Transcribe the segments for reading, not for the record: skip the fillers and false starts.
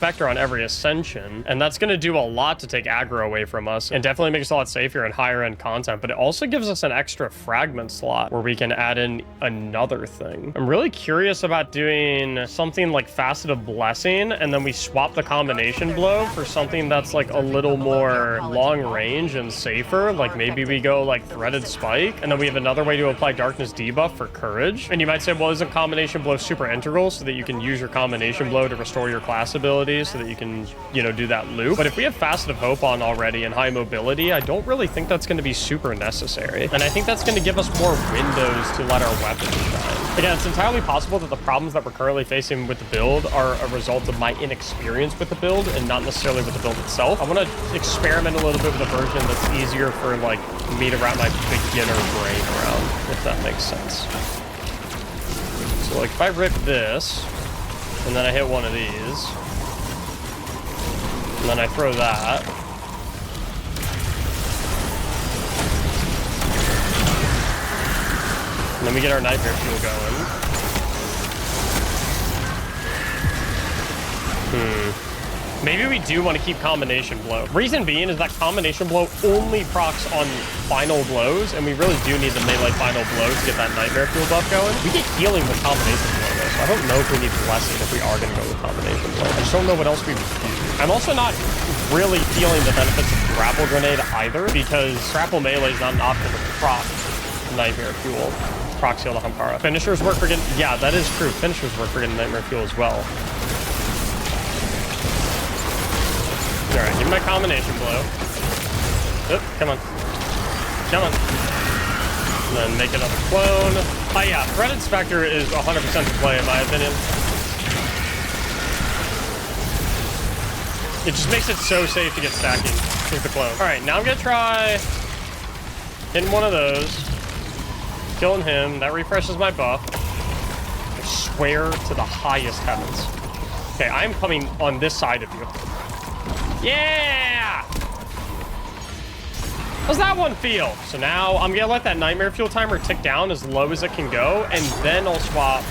Vector on every ascension, and that's going to do a lot to take aggro away from us and definitely make us a lot safer and higher end content, but it also gives us an extra fragment slot where we can add in another thing. I'm really curious about doing something like Faceted Blessing, and then we swap the combination blow for something that's like a little more long range and safer. Like maybe we go like Threaded Spike, and then we have another way to apply Darkness debuff for Courage. And you might say, well, isn't combination blow super integral so that you can use your combination blow to restore your class ability so that you can, you know, do that loop? But if we have Facet of Hope on already and high mobility, I don't really think that's going to be super necessary. And I think that's going to give us more windows to let our weapons shine. Again, it's entirely possible that the problems that we're currently facing with the build are a result of my inexperience with the build and not necessarily with the build itself. I want to experiment a little bit with a version that's easier for like me to wrap my beginner brain around, if that makes sense. So like if I rip this and then I hit one of these, and then I throw that. And then we get our Nightmare Fuel going. Maybe we do want to keep Combination Blow. Reason being is that Combination Blow only procs on final blows, and we really do need the melee final blow to get that Nightmare Fuel buff going. We get healing with Combination Blow, though, so I don't know if we need Blessing if we are going to go with Combination Blow. I just don't know what else we would do. I'm also not really feeling the benefits of Grapple Grenade either, because Grapple Melee is not an option to proc Nightmare Fuel. Proc Seal to Hamkara. Finishers work for getting... Yeah, that is true. Finishers work for getting Nightmare Fuel as well. Alright, give me my combination blow. Oop, come on. Come on. And then make another clone. Oh yeah, Threaded Spectre is 100% to play in my opinion. It just makes it so safe to get stacking with the clone. Alright, now I'm gonna try hitting one of those. Killing him. That refreshes my buff. I swear to the highest heavens. Okay, I'm coming on this side of you. Yeah! How's that one feel? So now I'm gonna let that Nightmare Fuel timer tick down as low as it can go, and then I'll swap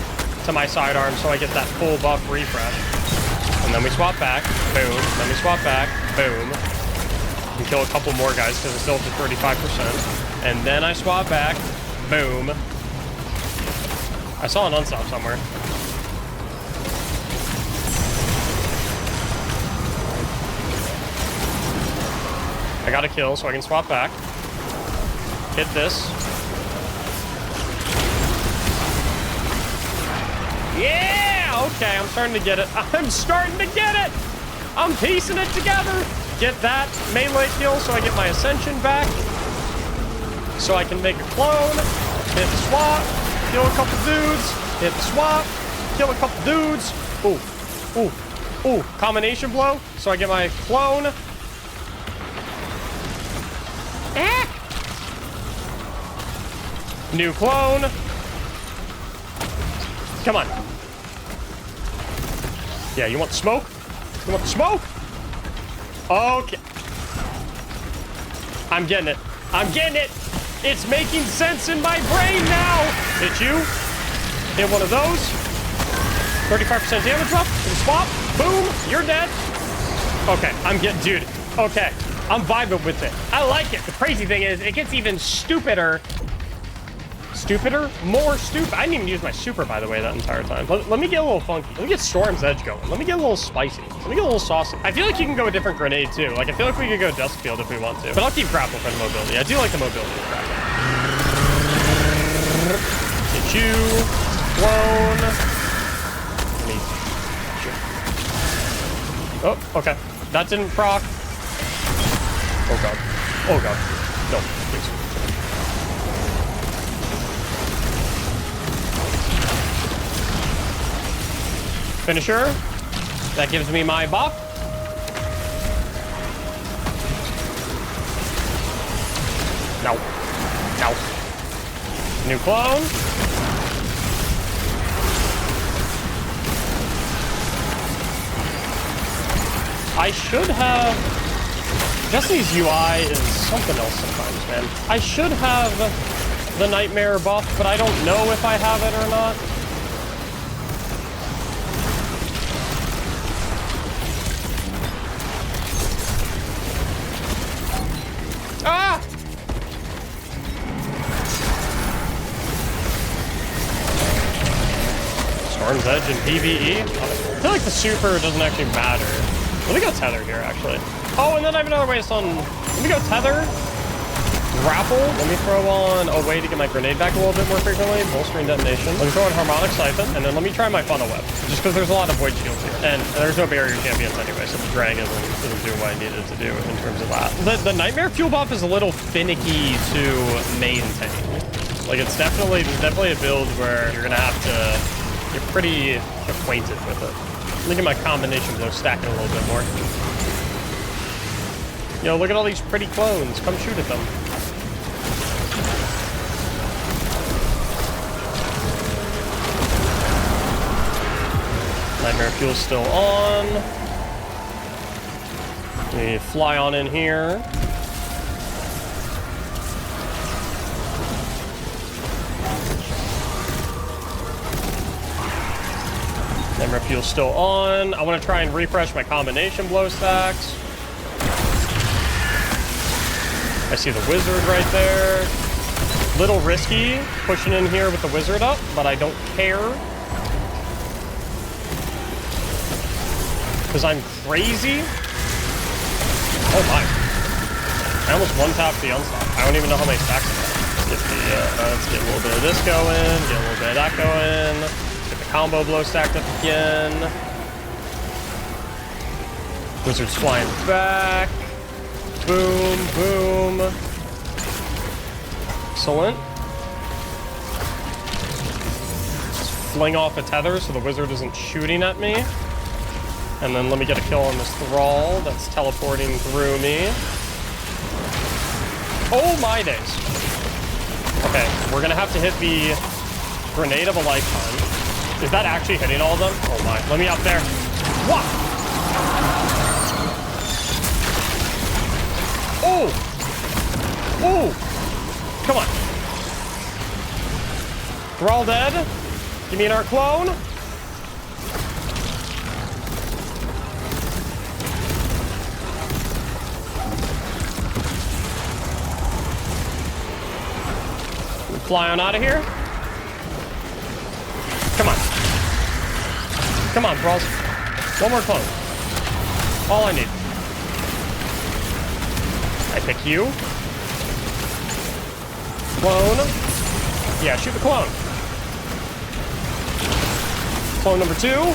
to my sidearm so I get that full buff refresh. And then we swap back, boom. Then we swap back, boom. And kill a couple more guys because it's still up to 35%. And then I swap back, boom. I saw an unstop somewhere. I got a kill, so I can swap back. Hit this. Yeah! Okay, I'm starting to get it. I'm starting to get it! I'm piecing it together. Get that melee kill so I get my ascension back. So I can make a clone. Hit the swap. Kill a couple dudes. Hit the swap. Kill a couple dudes. Ooh. Ooh. Ooh. Combination blow. So I get my clone. New clone. Come on. Yeah, you want smoke? You want smoke? Okay. I'm getting it. I'm getting it. It's making sense in my brain now. Hit you. Hit one of those. 35% damage buff. Swap. Boom. You're dead. Okay, I'm getting... Dude. Okay. I'm vibing with it. I like it. The crazy thing is, it gets even stupider. Stupider? More stupid. I didn't even use my super, by the way, that entire time. Let me get a little funky. Let me get Storm's Edge going. Let me get a little spicy. Let me get a little saucy. I feel like you can go a different grenade, too. Like, I feel like we could go Duskfield if we want to. But I'll keep Grapple for the mobility. I do like the mobility of Grapple. Hit you. Clone. Oh, okay. That didn't proc. Oh, God. Oh, God. No, please. Finisher. That gives me my buff. No. No. New clone. I should have... Destiny's UI is something else sometimes, man. I should have the Nightmare buff, but I don't know if I have it or not. Dragon's Edge and PvE. I feel like the super doesn't actually matter. Let me go tether here, actually. Oh, and then I have another way on... Let me go tether. Grapple. Let me throw on a way to get my grenade back a little bit more frequently. Bolstering detonation. Let me throw on harmonic siphon, and then let me try my funnel web. Just because there's a lot of void shields here, and there's no barrier champions anyway, so the drag isn't doing what I needed to do in terms of that. The nightmare fuel buff is a little finicky to maintain. Like it's definitely a build where you're gonna have to. You're pretty acquainted with it. Look at my combination blow stacking a little bit more. Yo, look at all these pretty clones. Come shoot at them. Nightmare fuel's still on. We fly on in here. Nightmare fuel's still on. I want to try and refresh my combination blow stacks. I see the wizard right there. Little risky pushing in here with the wizard up, but I don't care. Because I'm crazy. Oh my. I almost one-tapped the unstop. I don't even know how many stacks I have. Let's get a little bit of this going. Get a little bit of that going. Get the combo blow stacked up again. Wizard's flying back. Boom, boom. Excellent. Just fling off a tether so the wizard isn't shooting at me. And then let me get a kill on this thrall that's teleporting through me. Oh my days. Okay, we're gonna have to hit the grenade of a lifetime. Is that actually hitting all of them? Oh my, let me up there. What? Oh! Oh! Come on. Thrall dead. Give me an arc clone. Fly on out of here. Come on. Come on, bros. One more clone. All I need. I pick you. Clone. Yeah, shoot the clone. Clone number 2.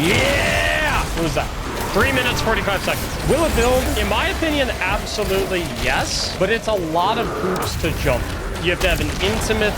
Yeah! What was that? 3 minutes, 45 seconds. Will it build? In my opinion, absolutely yes. But it's a lot of hoops to jump. You have to have an intimate,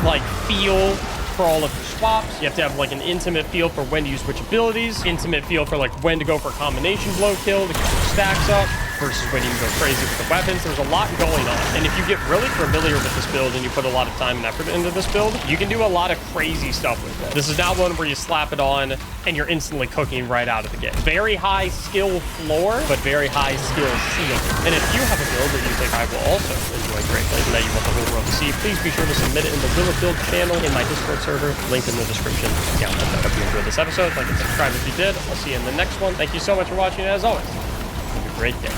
like, feel for all of your swaps. You have to have, like, an intimate feel for when to use which abilities. Intimate feel for, like, when to go for a combination blow kill to get your stacks up versus when you can go crazy with the weapons. There's a lot going on. And if you get really familiar with this build and you put a lot of time and effort into this build, you can do a lot of crazy stuff with it. This is not one where you slap it on and you're instantly cooking right out of the gate. Very high skill floor, but very high skill ceiling. And if you have a build that you think I will also enjoy greatly and that you want the whole world to see, please be sure to submit it in the Will It Build channel in my Discord server, linked in the description. Yeah, I hope you enjoyed this episode. Like and subscribe if you did. I'll see you in the next one. Thank you so much for watching, and as always, have a great day.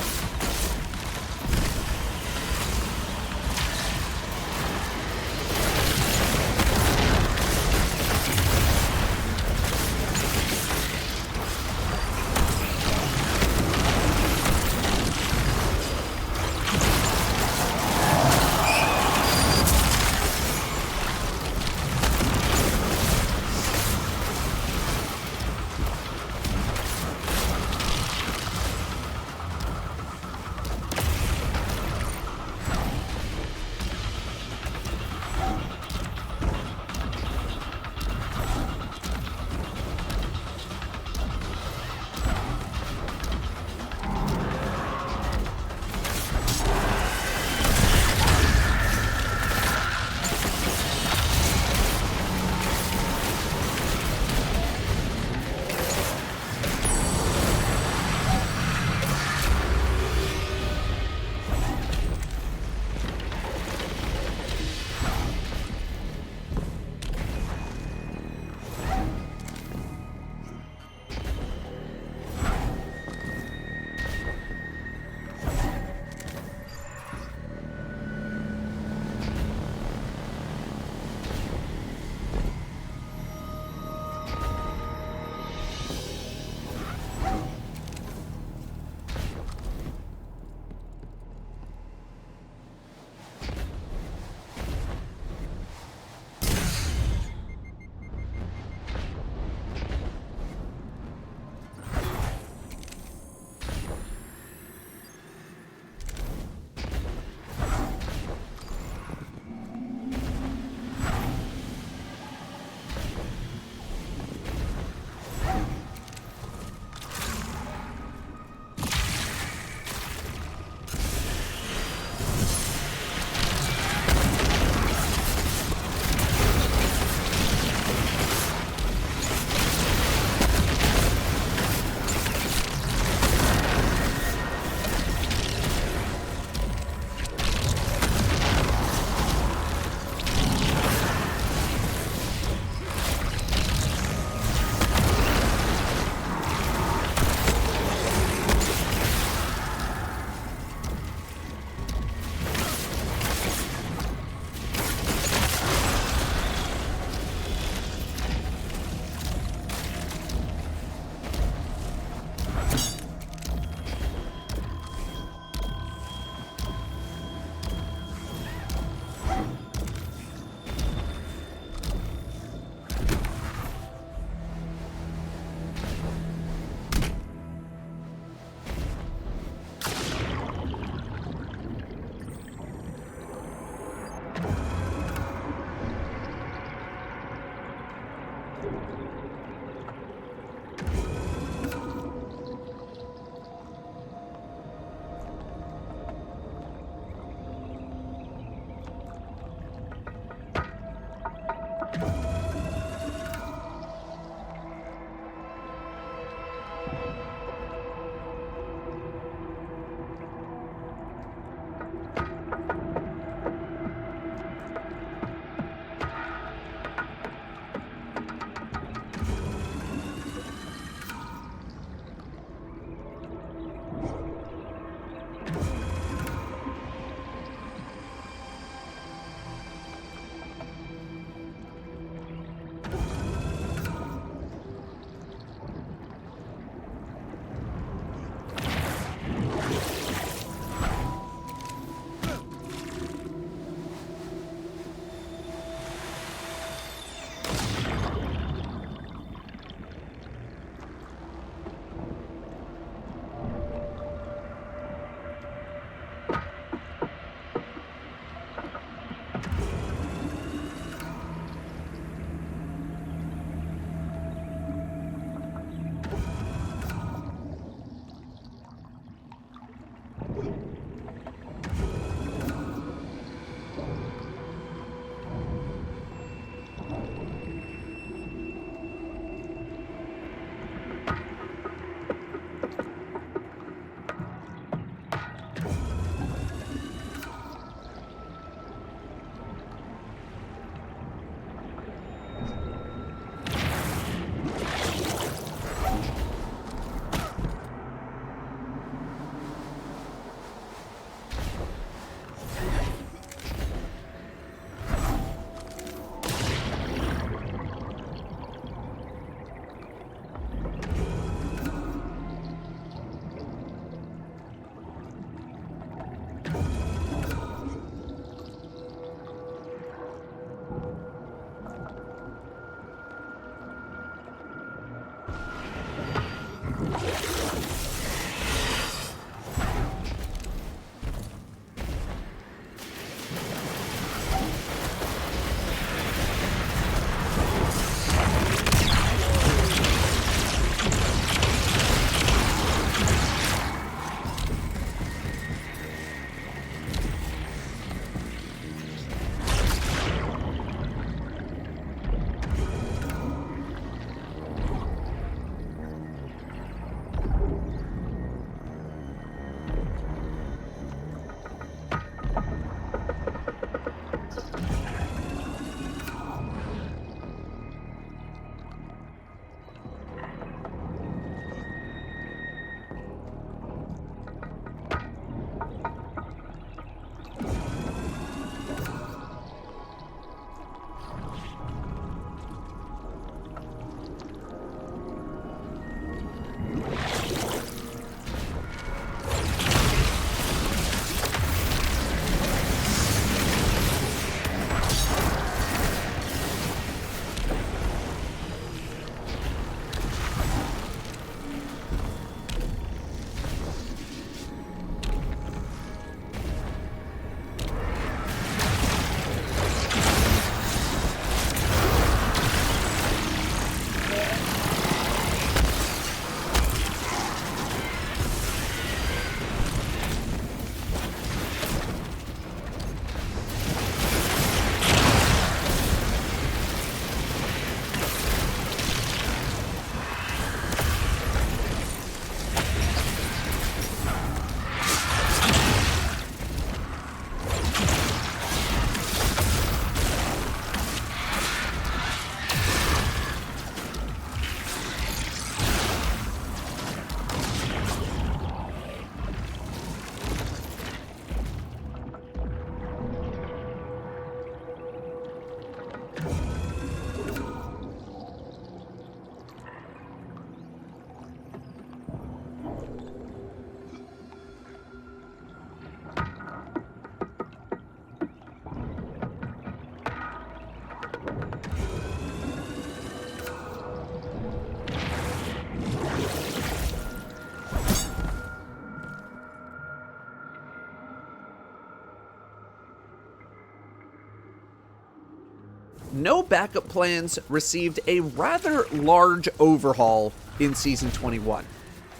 No Backup Plans received a rather large overhaul in Season 21.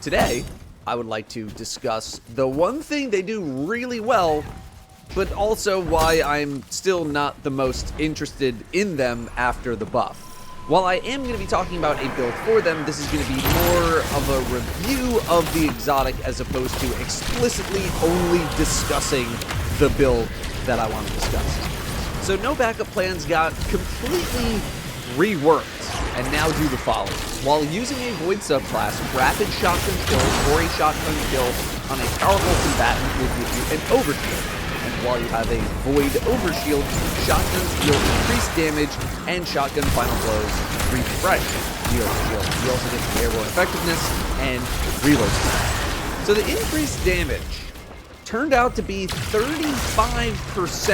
Today, I would like to discuss the one thing they do really well, but also why I'm still not the most interested in them after the buff. While I am going to be talking about a build for them, this is going to be more of a review of the exotic as opposed to explicitly only discussing the build that I want to discuss. So No Backup Plans got completely reworked and now do the following. While using a Void subclass, rapid shotgun kills or a shotgun kill on a powerful combatant will give you an overkill. And while you have a Void overshield, shotguns deal increased damage and shotgun final blows refresh the overshield. You also get the airborne effectiveness and reload speed. So the increased damage turned out to be 35%,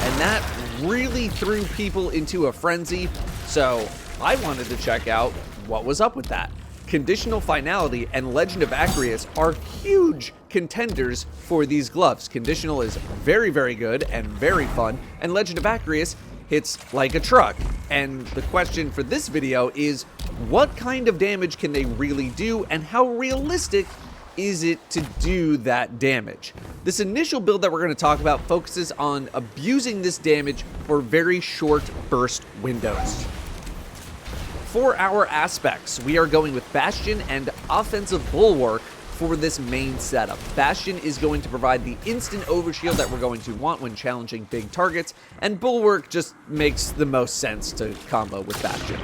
and that really threw people into a frenzy, so I wanted to check out what was up with that. Conditional Finality and Legend of Acreus are huge contenders for these gloves. Conditional is very, very good and very fun, and Legend of Acreus hits like a truck. And the question for this video is, what kind of damage can they really do, and how realistic is it to do that damage? This initial build that we're going to talk about focuses on abusing this damage for very short burst windows. For our aspects, we are going with Bastion and Offensive Bulwark for this main setup. Bastion is going to provide the instant overshield that we're going to want when challenging big targets, and Bulwark just makes the most sense to combo with Bastion.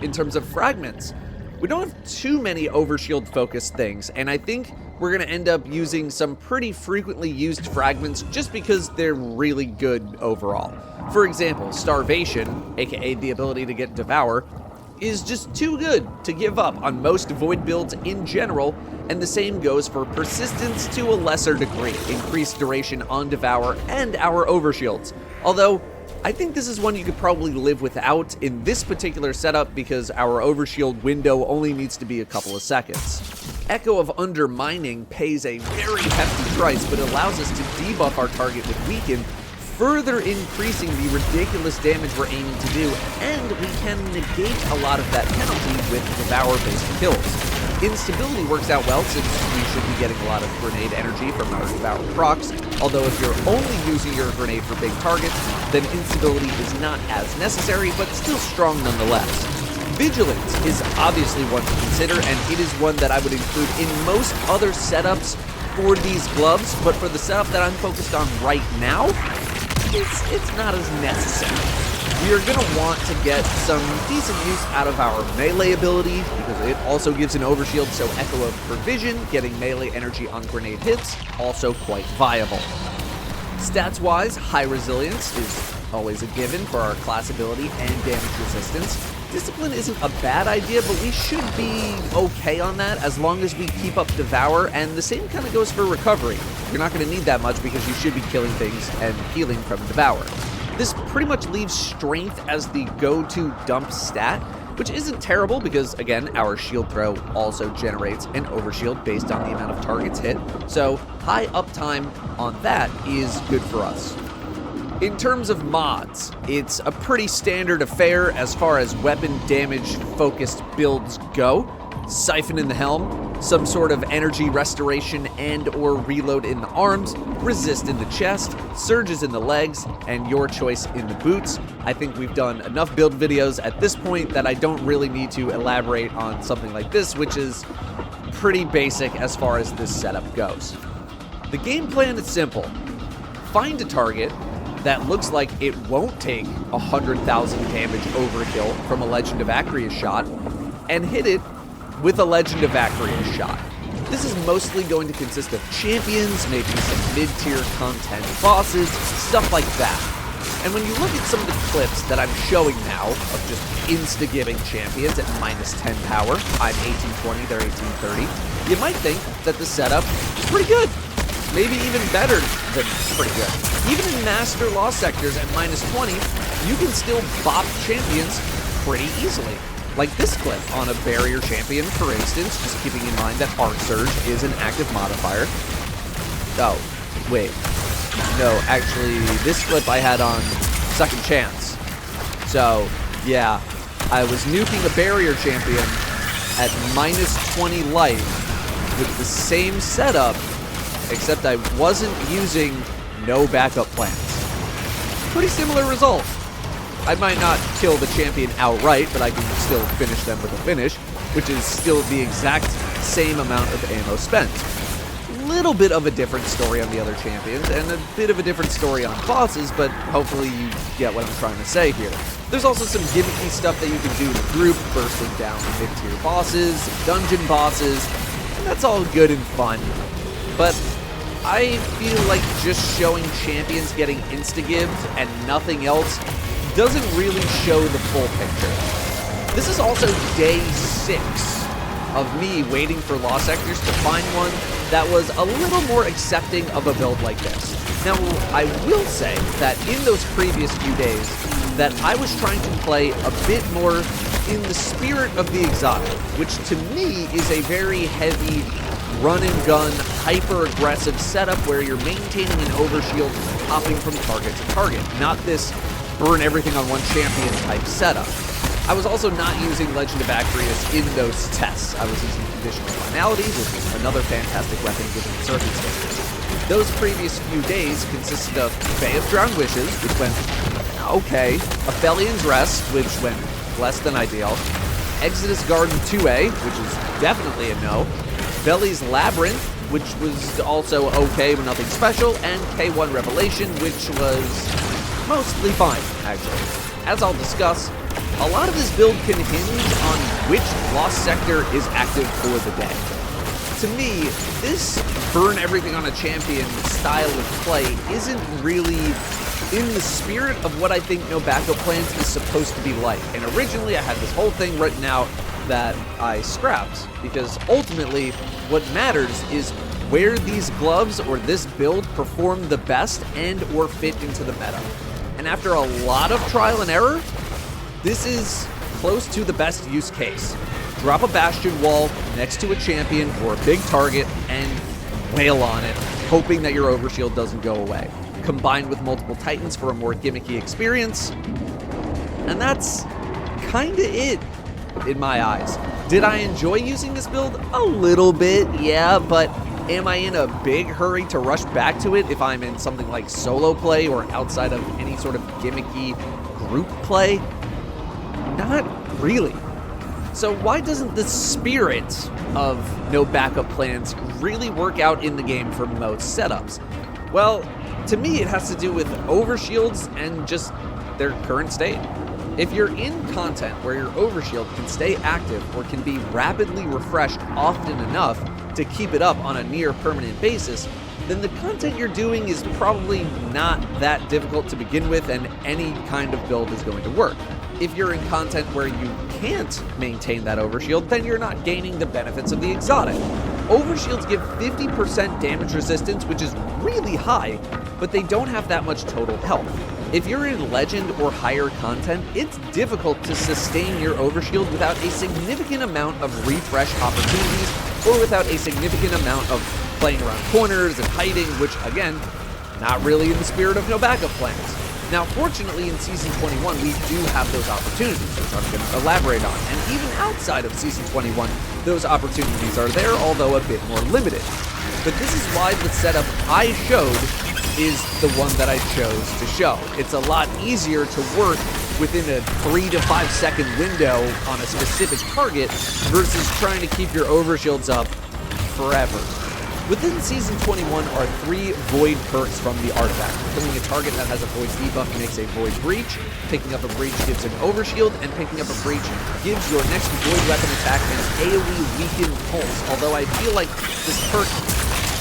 In terms of fragments, we don't have too many overshield focused things, and I think we're going to end up using some pretty frequently used fragments just because they're really good overall. For example, Starvation, aka the ability to get Devour, is just too good to give up on most Void builds in general, and the same goes for Persistence to a lesser degree, increased duration on Devour and our overshields. Although, I think this is one you could probably live without in this particular setup because our overshield window only needs to be a couple of seconds. Echo of Undermining pays a very hefty price, but allows us to debuff our target with Weaken, further increasing the ridiculous damage we're aiming to do, and we can negate a lot of that penalty with Devour-based kills. Instability works out well since we should be getting a lot of grenade energy from our Devour procs, although if you're only using your grenade for big targets, then Instability is not as necessary, but still strong nonetheless. Vigilance is obviously one to consider, and it is one that I would include in most other setups for these gloves, but for the setup that I'm focused on right now, it's not as necessary. We are going to want to get some decent use out of our melee ability, because it also gives an overshield, so Echo of Provision, getting melee energy on grenade hits, also quite viable. Stats-wise, high resilience is always a given for our class ability and damage resistance. Discipline isn't a bad idea, but we should be okay on that as long as we keep up Devour, and the same kind of goes for Recovery. You're not going to need that much because you should be killing things and healing from Devour. This pretty much leaves Strength as the go-to dump stat, which isn't terrible because, again, our shield throw also generates an overshield based on the amount of targets hit, so high uptime on that is good for us. In terms of mods, it's a pretty standard affair as far as weapon damage focused builds go. Siphon in the helm, some sort of energy restoration and or reload in the arms, resist in the chest, surges in the legs, and your choice in the boots. I think we've done enough build videos at this point that I don't really need to elaborate on something like this, which is pretty basic as far as this setup goes. The game plan is simple. Find a target that looks like it won't take 100,000 damage overkill from a Legend of Acreus shot, and hit it with a Legend of Acreus shot. This is mostly going to consist of champions, maybe some mid-tier content bosses, stuff like that. And when you look at some of the clips that I'm showing now of just insta-giving champions at minus 10 power, I'm 1820, they're 1830, you might think that the setup is pretty good. Maybe even better than pretty good. Even in Master Law sectors at minus 20, you can still bop champions pretty easily. Like this clip on a barrier champion, for instance, just keeping in mind that Arc Surge is an active modifier. Oh, wait. No, actually, this clip I had on Second Chance. So, yeah, I was nuking a barrier champion at minus 20 life with the same setup, except I wasn't using no backup plans. Pretty similar result. I might not kill the champion outright, but I can still finish them with a finish, which is still the exact same amount of ammo spent. Little bit of a different story on the other champions, and a bit of a different story on bosses, but hopefully you get what I'm trying to say here. There's also some gimmicky stuff that you can do in the group, bursting down mid-tier bosses, dungeon bosses, and that's all good and fun. But I feel like just showing champions getting insta-gibbed and nothing else doesn't really show the full picture. This is also day 6 of me waiting for Lost Sectors to find one that was a little more accepting of a build like this. Now, I will say that in those previous few days, that I was trying to play a bit more in the spirit of the exotic, which to me is a very heavy run and gun, hyper-aggressive setup where you're maintaining an overshield and hopping from target to target, not this burn everything on one champion type setup. I was also not using Legend of Acreus in those tests. I was using Conditional Finality, which is another fantastic weapon given the circumstances. Those previous few days consisted of Bay of Drowned Wishes, which went okay, Aphelian's Rest, which went less than ideal, Exodus Garden 2A, which is definitely a no, Veli's Labyrinth, which was also okay but nothing special, and K1 Revelation, which was mostly fine, actually. As I'll discuss, a lot of this build can hinge on which Lost Sector is active for the day. To me, this burn everything on a champion style of play isn't really in the spirit of what I think No Backup Plans is supposed to be like. And originally I had this whole thing written out that I scrapped, because ultimately what matters is where these gloves or this build perform the best and or fit into the meta. And after a lot of trial and error, this is close to the best use case. Drop a Bastion wall next to a champion or a big target and wail on it, hoping that your overshield doesn't go away. Combined with multiple Titans for a more gimmicky experience. And that's kinda it, in my eyes. Did I enjoy using this build? A little bit, yeah, but am I in a big hurry to rush back to it if I'm in something like solo play or outside of any sort of gimmicky group play? Not really. So why doesn't the spirit of No Backup Plans really work out in the game for most setups? Well, to me it has to do with overshields and just their current state. If you're in content where your overshield can stay active or can be rapidly refreshed often enough to keep it up on a near permanent basis, then the content you're doing is probably not that difficult to begin with, and any kind of build is going to work. If you're in content where you can't maintain that overshield, then you're not gaining the benefits of the exotic. Overshields give 50% damage resistance, which is really high, but they don't have that much total health. If you're in Legend or higher content, it's difficult to sustain your overshield without a significant amount of refresh opportunities, or without a significant amount of playing around corners and hiding, which, again, not really in the spirit of No Backup Plans. Now, fortunately, in Season 21, we do have those opportunities, which I'm going to elaborate on. And even outside of Season 21, those opportunities are there, although a bit more limited. But this is why the setup I showed is the one that I chose to show. It's a lot easier to work within a 3 to 5 second window on a specific target versus trying to keep your overshields up forever. Within Season 21 are 3 Void perks from the artifact. Killing a target that has a Void debuff makes a Void Breach, picking up a Breach gives an Overshield, and picking up a Breach gives your next Void weapon attack an AoE weakened pulse. Although I feel like this perk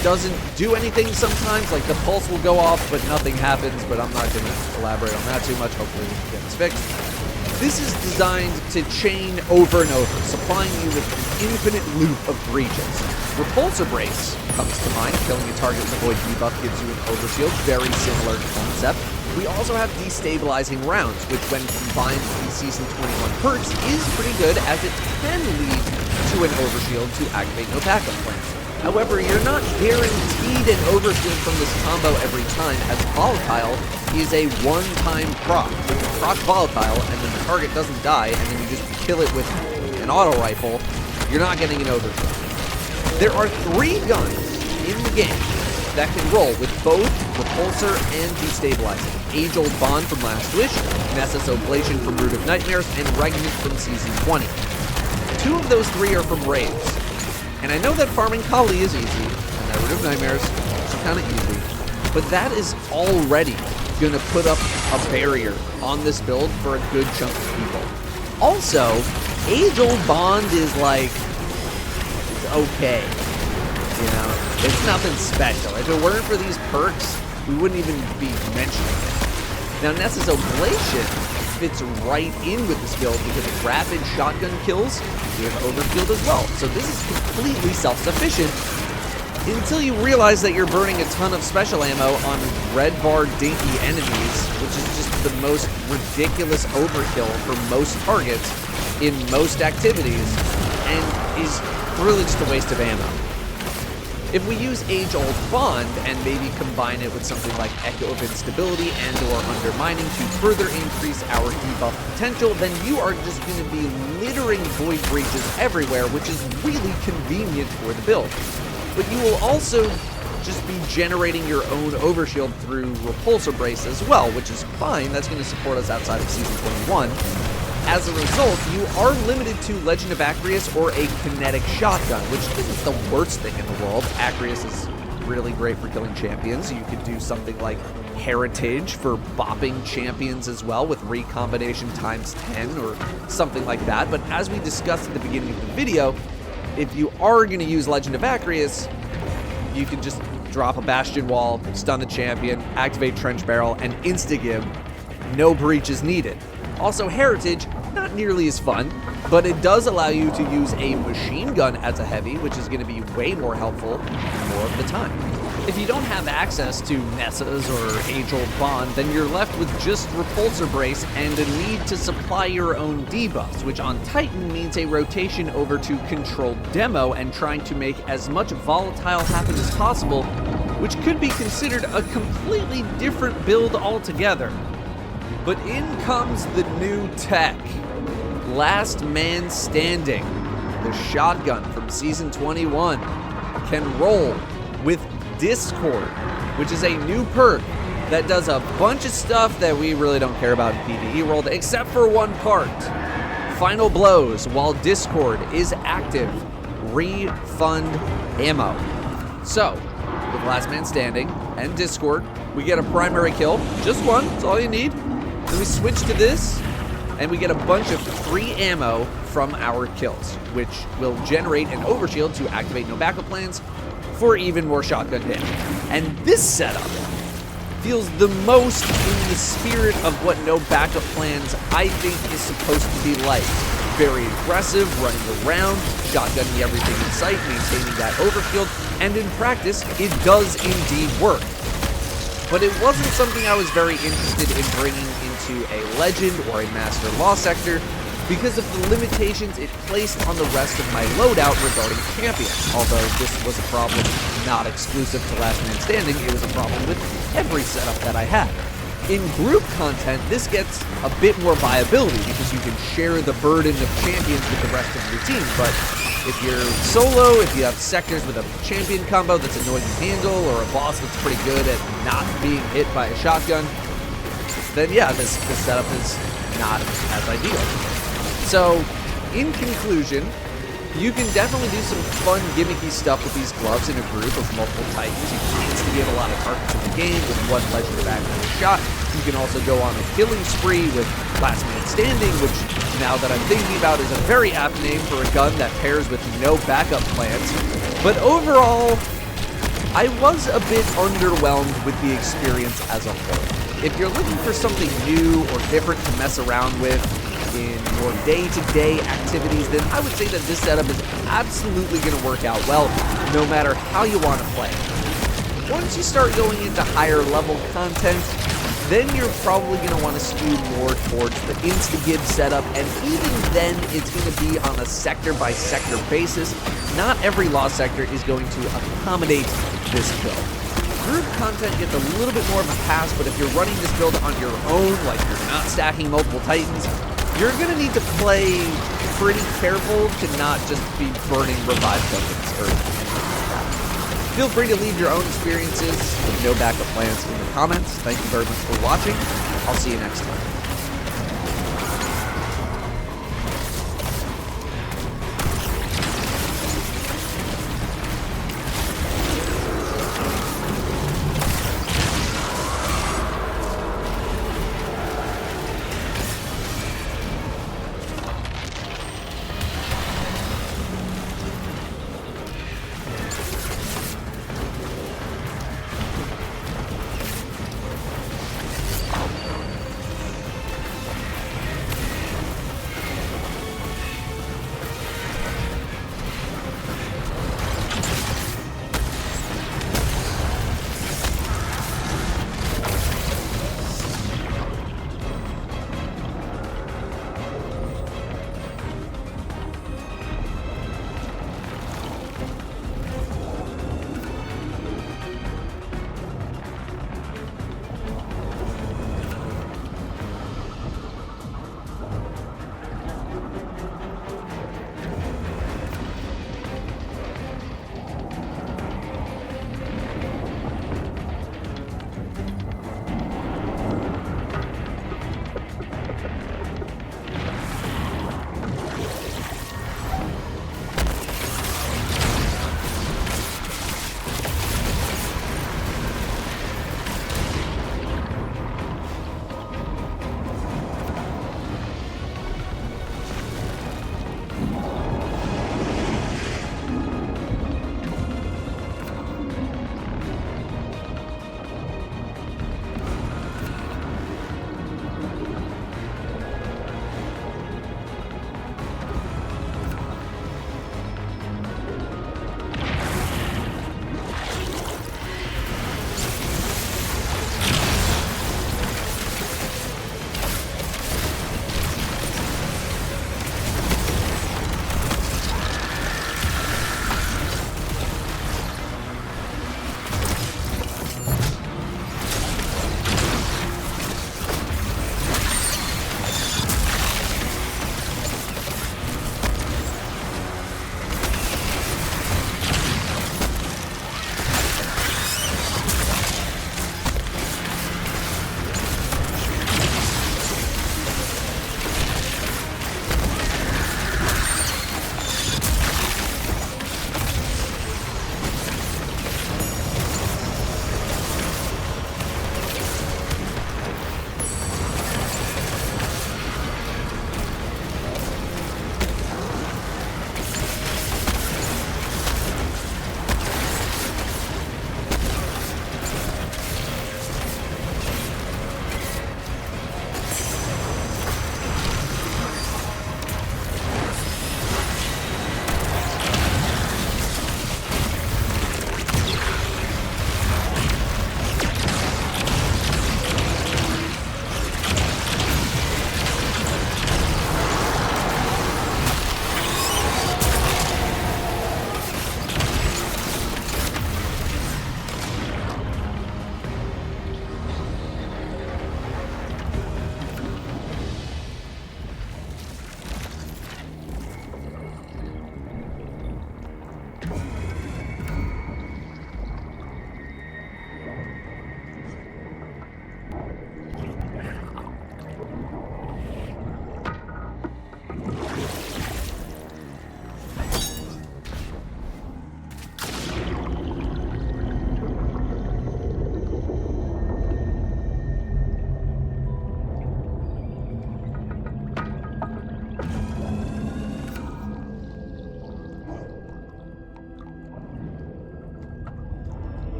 doesn't do anything sometimes, like the pulse will go off but nothing happens, but I'm not going to elaborate on that too much. Hopefully we can get this fixed. This is designed to chain over and over, supplying you with an infinite loop of breaches. Repulsor Brace comes to mind. Killing a target with a Void debuff gives you an overshield, very similar concept. We also have Destabilizing Rounds, which when combined with the Season 21 perks is pretty good, as it can lead to an overshield to activate No Backup Plans. However, you're not guaranteed an overshield from this combo every time, as Volatile is a one-time proc. proc volatile and then the target doesn't die and then you just kill it with an auto rifle, you're not getting an overkill. There are 3 guns in the game that can roll with both Repulsor and Destabilizing. Age-Old Bond from Last Wish, Nessus Oblation from Root of Nightmares, and Regnant from Season 20. 2 of those 3 are from raids. And I know that farming Kali is easy, and that Root of Nightmares is also kind of easy, but that is already going to put up a barrier on this build for a good chunk of people. Also, Age-Old Bond is like, it's okay. You know, it's nothing special. If it weren't for these perks, we wouldn't even be mentioning it. Now, Nessus Oblation fits right in with this build because of rapid shotgun kills. We have overkill as well. So this is completely self-sufficient until you realize that you're burning a ton of special ammo on red bar dinky enemies, which is just the most ridiculous overkill for most targets in most activities and is really just a waste of ammo. If we use Age-Old Bond and maybe combine it with something like Echo of Instability and or Undermining to further increase our debuff potential, then you are just going to be littering Void Breaches everywhere, which is really convenient for the build. But you will also just be generating your own overshield through Repulsor Brace as well, which is fine. That's going to support us outside of Season 21. As a result, you are limited to Legend of Acreus or a kinetic shotgun, which isn't the worst thing in the world. Acreus is really great for killing champions. You could do something like Heritage for bopping champions as well with recombination times 10 or something like that. But as we discussed at the beginning of the video, if you are going to use Legend of Acreus, you can just drop a Bastion Wall, stun the champion, activate Trench Barrel, and insta-give. No breaches needed. Also, Heritage, not nearly as fun, but it does allow you to use a machine gun as a heavy, which is going to be way more helpful more of the time. If you don't have access to Nessus or Age-Old Bond, then you're left with just Repulsor Brace and a need to supply your own debuffs, which on Titan means a rotation over to Controlled Demo and trying to make as much volatile happen as possible, which could be considered a completely different build altogether. But in comes the new tech. Last Man Standing, the shotgun from Season 21, can roll with Discord, which is a new perk that does a bunch of stuff that we really don't care about in PvE world, except for one part. Final blows while Discord is active. Refund ammo. So, with Last Man Standing and Discord, we get a primary kill. Just one, that's all you need. Then we switch to this, and we get a bunch of free ammo from our kills, which will generate an overshield to activate no backup plans for even more shotgun damage. And this setup feels the most in the spirit of what no backup plans I think is supposed to be like. Very aggressive, running around, shotgunning everything in sight, maintaining that overkill, and in practice, it does indeed work. But it wasn't something I was very interested in bringing into a Legend or a Master Law sector because of the limitations it placed on the rest of my loadout regarding champions. Although this was a problem not exclusive to Last Man Standing, it was a problem with every setup that I had. In group content, this gets a bit more viability because you can share the burden of champions with the rest of your team, but if you're solo, if you have sectors with a champion combo that's annoying to handle, or a boss that's pretty good at not being hit by a shotgun, then yeah, this setup is not as ideal. So, in conclusion, you can definitely do some fun, gimmicky stuff with these gloves in a group of multiple Titans. You can instigate a lot of targets in the game with one Legend of Acreus shot. You can also go on a killing spree with Last Man Standing, which, now that I'm thinking about, is a very apt name for a gun that pairs with no backup plans. But overall, I was a bit underwhelmed with the experience as a whole. If you're looking for something new or different to mess around with in your day-to-day activities, then I would say that this setup is absolutely going to work out well, no matter how you want to play. Once you start going into higher level content, then you're probably going to want to skew more towards the insta-give setup, and even then it's going to be on a sector-by-sector basis. Not every law sector is going to accommodate this build. group content gets a little bit more of a pass, but if you're running this build on your own, like you're not stacking multiple Titans, you're going to need to play pretty careful to not just be burning revive tokens early. Feel free to leave your own experiences with no backup plans in the comments. Thank you very much for watching. I'll see you next time.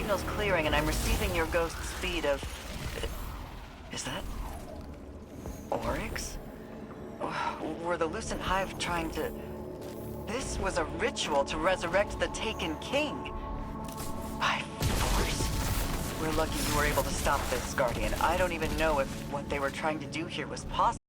signal's clearing, and I'm receiving your ghost speed of... Is that... Oryx? Were the Lucent Hive trying to... This was a ritual to resurrect the Taken King. By force? We're lucky you were able to stop this, Guardian. I don't even know if what they were trying to do here was possible.